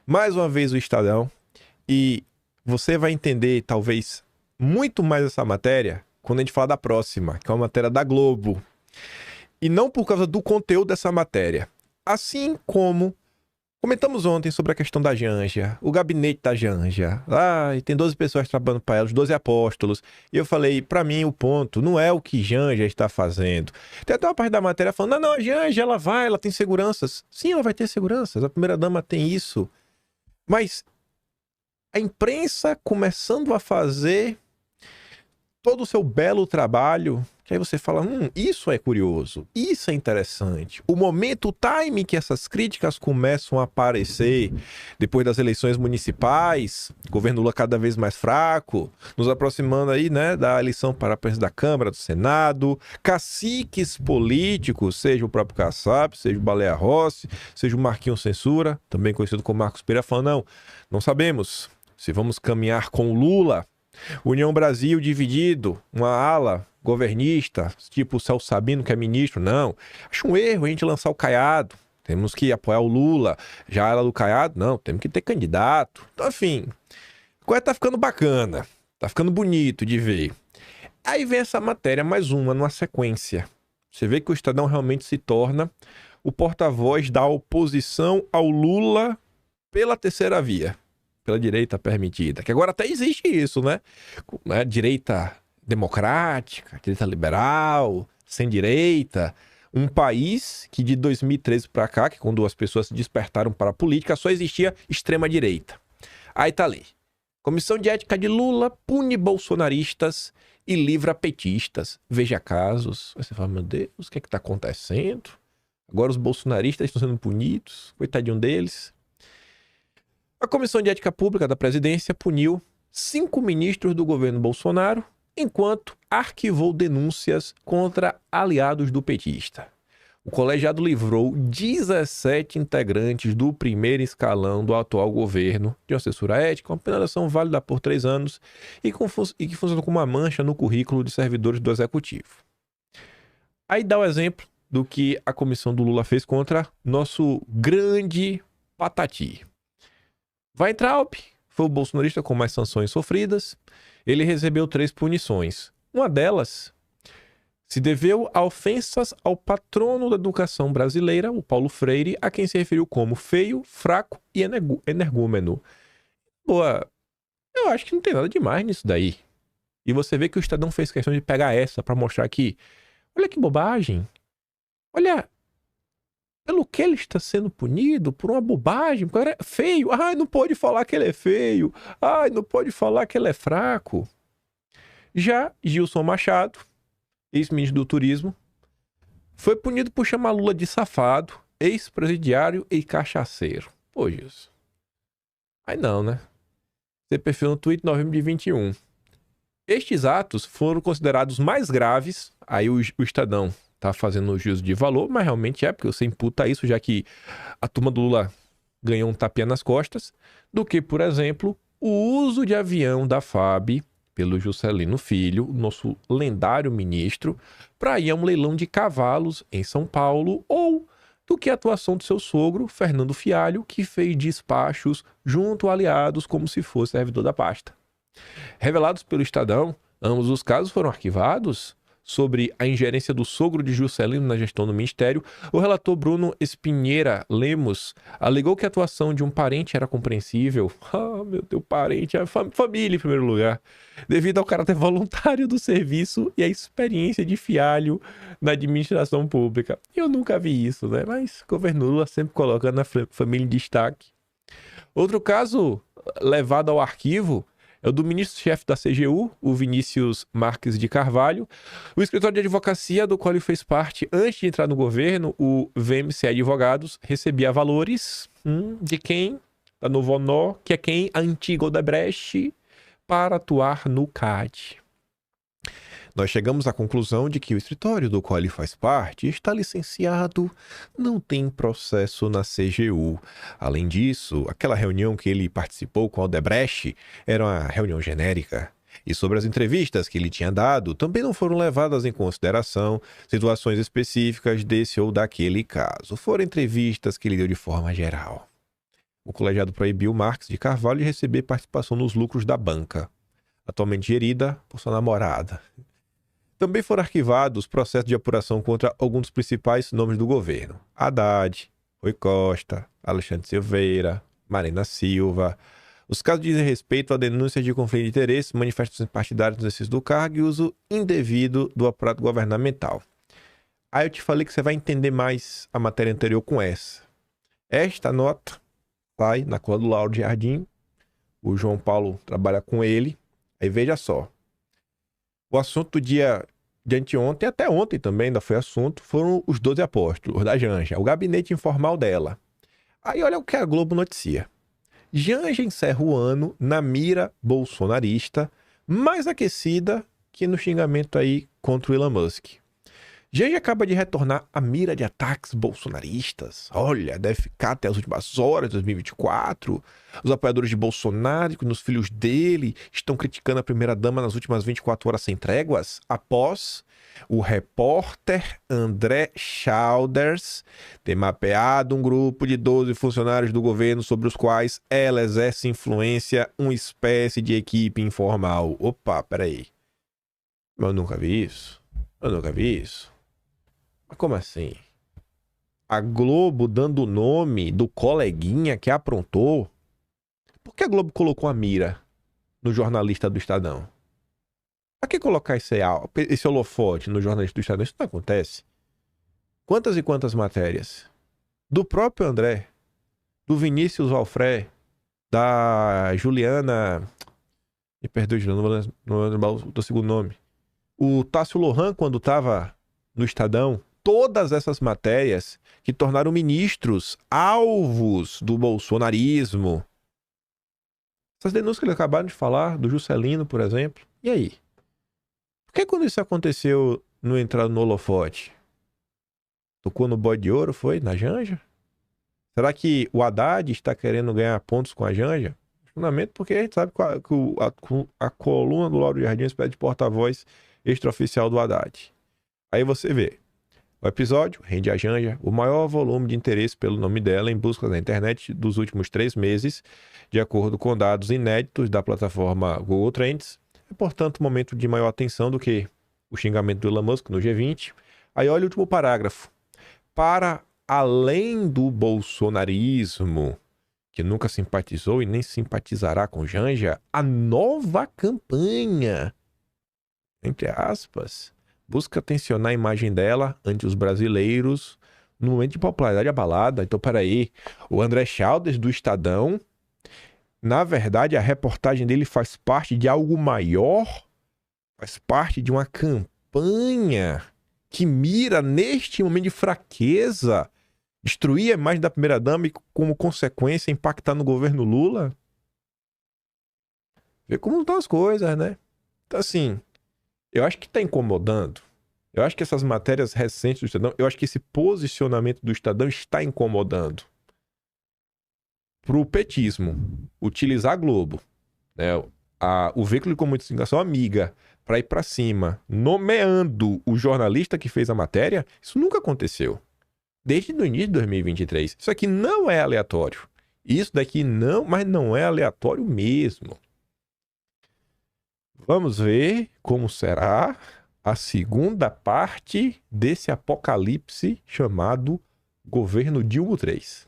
mais uma vez o Estadão, e você vai entender, talvez, muito mais essa matéria quando a gente falar da próxima, que é uma matéria da Globo. E não por causa do conteúdo dessa matéria. Assim como comentamos ontem sobre a questão da Janja, o gabinete da Janja. E tem 12 pessoas trabalhando para ela, os 12 apóstolos. E eu falei, para mim o ponto não é o que Janja está fazendo. Tem até uma parte da matéria falando, não, a Janja, ela tem seguranças. Sim, ela vai ter seguranças, a primeira-dama tem isso. Mas a imprensa começando a fazer todo o seu belo trabalho, que aí você fala, isso é curioso, isso é interessante. O momento, o time que essas críticas começam a aparecer, depois das eleições municipais, governo Lula cada vez mais fraco, nos aproximando aí, né, da eleição para a presidência da Câmara, do Senado, caciques políticos, seja o próprio Kassab, seja o Baleia Rossi, seja o Marquinhos Censura, também conhecido como Marcos Pereira, falando, não sabemos se vamos caminhar com o Lula. União Brasil dividido, uma ala governista, tipo o Celso Sabino, que é ministro, não. Acho um erro a gente lançar o Caiado, temos que apoiar o Lula. Já a ala do Caiado, não, temos que ter candidato. Então, enfim, a coisa tá ficando bacana, tá ficando bonito de ver. Aí vem essa matéria, mais uma, numa sequência. Você vê que o Estadão realmente se torna o porta-voz da oposição ao Lula pela terceira via. Pela direita permitida, que agora até existe isso, né? Direita democrática, direita liberal, sem direita. Um país que de 2013 para cá, que quando as pessoas se despertaram para a política, só existia extrema-direita. Aí tá ali. Comissão de Ética de Lula pune bolsonaristas e livra petistas. Veja casos. Aí você fala, meu Deus, o que é que tá acontecendo? Agora os bolsonaristas estão sendo punidos, coitadinho deles. A Comissão de Ética Pública da Presidência puniu 5 ministros do governo Bolsonaro, enquanto arquivou denúncias contra aliados do petista. O colegiado livrou 17 integrantes do primeiro escalão do atual governo de uma censura ética, uma penalização válida por 3 anos e que funciona como uma mancha no currículo de servidores do Executivo. Aí dá o exemplo do que a comissão do Lula fez contra nosso grande Patati. Weintraub foi o bolsonarista com mais sanções sofridas. Ele recebeu 3 punições. Uma delas se deveu a ofensas ao patrono da educação brasileira, o Paulo Freire, a quem se referiu como feio, fraco e energúmeno. Boa, eu acho que não tem nada demais nisso daí. E você vê que o Estadão fez questão de pegar essa para mostrar que, olha que bobagem. Olha, pelo que ele está sendo punido? Por uma bobagem. O cara é feio. Não pode falar que ele é feio. Não pode falar que ele é fraco. Já Gilson Machado, ex-ministro do Turismo, foi punido por chamar Lula de safado, ex-presidiário e cachaceiro. Pô, Gilson. Aí não, né? Você perfil no tweet, novembro de 21. Estes atos foram considerados mais graves. Aí o Estadão tá fazendo o juízo de valor, mas realmente é, porque você imputa isso, já que a turma do Lula ganhou um tapinha nas costas, do que, por exemplo, o uso de avião da FAB pelo Juscelino Filho, nosso lendário ministro, para ir a um leilão de cavalos em São Paulo, ou do que a atuação do seu sogro, Fernando Fialho, que fez despachos junto a aliados como se fosse servidor da pasta. Revelados pelo Estadão, ambos os casos foram arquivados. Sobre a ingerência do sogro de Juscelino na gestão do ministério, o relator Bruno Espinheira Lemos alegou que a atuação de um parente era compreensível. Meu Deus, parente, é família em primeiro lugar. Devido ao caráter voluntário do serviço e à experiência de Fialho na administração pública. Eu nunca vi isso, né? Mas o governo Lula sempre colocando a família em destaque. Outro caso levado ao arquivo é o do ministro-chefe da CGU, o Vinícius Marques de Carvalho. O escritório de advocacia do qual ele fez parte antes de entrar no governo, o VMC Advogados, recebia valores de quem? Da Novo Honor, que é quem? A antiga Odebrecht, para atuar no CAD. Nós chegamos à conclusão de que o escritório do qual ele faz parte está licenciado, não tem processo na CGU. Além disso, aquela reunião que ele participou com a Odebrecht era uma reunião genérica. E sobre as entrevistas que ele tinha dado, também não foram levadas em consideração situações específicas desse ou daquele caso. Foram entrevistas que ele deu de forma geral. O colegiado proibiu Marques de Carvalho de receber participação nos lucros da banca, atualmente gerida por sua namorada. Também foram arquivados processos de apuração contra alguns dos principais nomes do governo. Haddad, Rui Costa, Alexandre Silveira, Marina Silva. Os casos dizem respeito a denúncias de conflito de interesse, manifestações partidárias no exercício do cargo e uso indevido do aparato governamental. Aí eu te falei que você vai entender mais a matéria anterior com essa. Esta nota sai na coluna do Lauro de Jardim. O João Paulo trabalha com ele. Aí veja só. O assunto do dia de anteontem, até ontem também ainda foi assunto, foram os 12 apóstolos da Janja, o gabinete informal dela. Aí olha o que a Globo noticia. Janja encerra o ano na mira bolsonarista, mais aquecida que no xingamento aí contra o Elon Musk. Janja acaba de retornar à mira de ataques bolsonaristas. Olha, deve ficar até as últimas horas de 2024. Os apoiadores de Bolsonaro e os filhos dele estão criticando a primeira-dama nas últimas 24 horas sem tréguas, após o repórter André Childers ter mapeado um grupo de 12 funcionários do governo sobre os quais ela exerce influência, uma espécie de equipe informal. Opa, peraí. Eu nunca vi isso. Mas como assim? A Globo dando o nome do coleguinha que aprontou? Por que a Globo colocou a mira no jornalista do Estadão? Pra que colocar esse holofote no jornalista do Estadão? Isso não acontece. Quantas e quantas matérias? Do próprio André, do Vinícius Valfré, da Juliana... Me perdoe, Juliana, não vou lembrar do segundo nome. O Tássio Lohan, quando estava no Estadão, todas essas matérias que tornaram ministros alvos do bolsonarismo. Essas denúncias que eles acabaram de falar, do Juscelino, por exemplo. E aí? Por que quando isso aconteceu não entraram no holofote? Tocou no bode de ouro, foi? Na Janja? Será que o Haddad está querendo ganhar pontos com a Janja? Fundamento porque a gente sabe que a coluna do Lauro Jardim é de porta-voz extraoficial do Haddad. Aí você vê. O episódio rende a Janja o maior volume de interesse pelo nome dela em busca na internet dos últimos 3 meses, de acordo com dados inéditos da plataforma Google Trends. É, portanto, um momento de maior atenção do que o xingamento do Elon Musk no G20. Aí olha o último parágrafo. Para além do bolsonarismo, que nunca simpatizou e nem simpatizará com Janja, a nova campanha, entre aspas, busca tensionar a imagem dela ante os brasileiros no momento de popularidade abalada. Então, peraí, o André Childers do Estadão, na verdade, a reportagem dele faz parte de algo maior, faz parte de uma campanha que mira, neste momento de fraqueza, destruir a imagem da primeira-dama e, como consequência, impactar no governo Lula. Vê como estão as coisas, né? Então, assim, eu acho que está incomodando. Eu acho que essas matérias recentes do Estadão, eu acho que esse posicionamento do Estadão está incomodando. Pro petismo, utilizar a Globo, né, o veículo de comunicação amiga, para ir para cima, nomeando o jornalista que fez a matéria, isso nunca aconteceu. Desde o início de 2023. Isso aqui não é aleatório. Isso daqui não, mas não é aleatório mesmo. Vamos ver como será a segunda parte desse apocalipse chamado Governo Dilma 3.